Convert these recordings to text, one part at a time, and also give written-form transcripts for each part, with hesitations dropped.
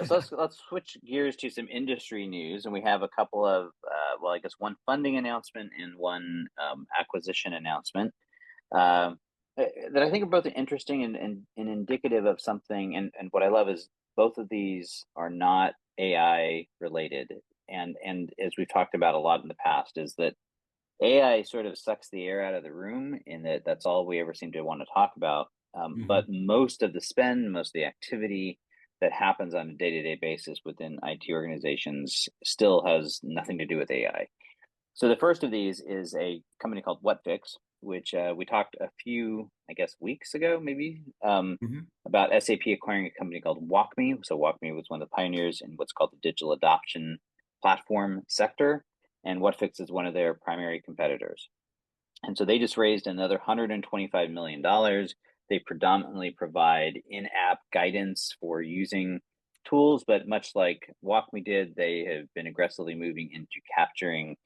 So let's switch gears to some industry news, and we have a couple of well, I guess one funding announcement and one acquisition announcement um, that I think are both interesting and indicative of something. And what I love is both of these are not AI related, and as we've talked about a lot in the past, is that AI sort of sucks the air out of the room, in that that's all we ever seem to want to talk about. Mhm. But most of the spend, most of the activity that happens on a day-to-day basis within IT organizations still has nothing to do with AI. So the first of these is a company called WhatFix, which we talked a few, I guess, weeks ago, maybe, Mhm. about SAP acquiring a company called WalkMe. So WalkMe was one of the pioneers in what's called the digital adoption platform sector, and WhatFix is one of their primary competitors. And so they just raised another $125 million. They predominantly provide in-app guidance for using tools, but much like WalkMe did, they have been aggressively moving into capturing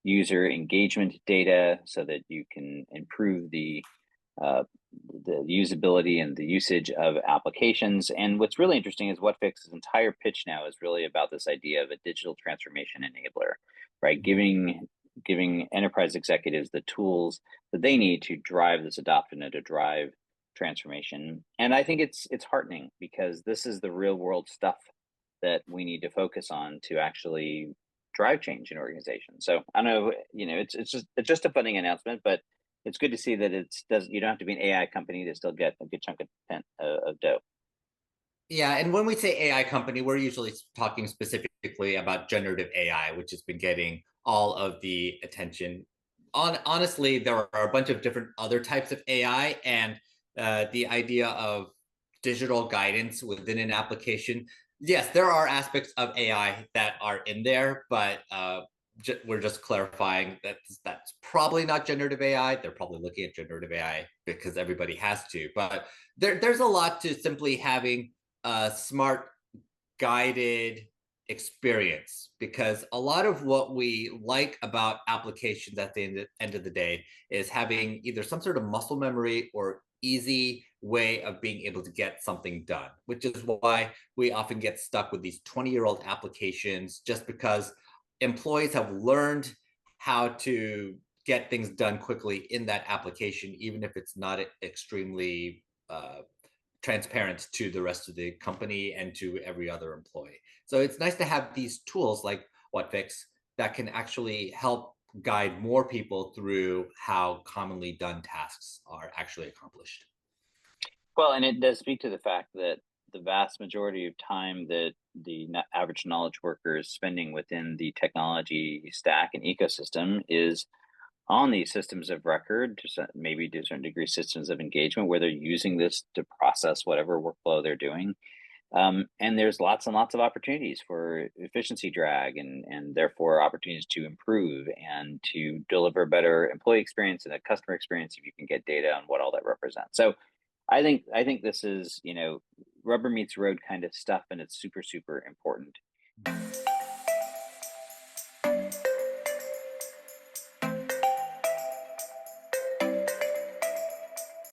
user engagement data so that you can improve uh, the usability and the usage of applications. And what's really interesting is WhatFix's entire pitch now is really about this idea of a digital transformation enabler, right? Mhm. Giving enterprise executives the tools that they need to drive this adoption and to drive transformation. And I think it's heartening, because this is the real world stuff that we need to focus on to actually drive change in organizations. So I know, it's just a funding announcement, but it's good to see that it's does you don't have to be an AI company to still get a good chunk of dough. Yeah, and when we say AI company, we're usually talking specifically about generative AI, which has been getting all of the attention. Honestly, there are a bunch of different other types of AI, and the idea of digital guidance within an application. Yes, there are aspects of AI that are in there, but we're just clarifying that that's probably not generative AI. They're probably looking at generative AI because everybody has to, but there's a lot to simply having a smart guided experience, because a lot of what we like about applications at the end of the day is having either some sort of muscle memory or easy way of being able to get something done, which is why we often get stuck with these 20-year-old applications, just because employees have learned how to get things done quickly in that application, even if it's not extremely transparent to the rest of the company and to every other employee. So it's nice to have these tools like WhatFix that can actually help guide more people through how commonly done tasks are actually accomplished. Well, and it does speak to the fact that the vast majority of time that the average knowledge worker is spending within the technology stack and ecosystem is on these systems of record, maybe to a certain degree systems of engagement, where they're using this to process whatever workflow they're doing. And there's lots and lots of opportunities for efficiency drag, and therefore opportunities to improve and to deliver a better employee experience and a customer experience if you can get data on what all that represents. So I think this is, rubber meets road kind of stuff, and it's super, super important.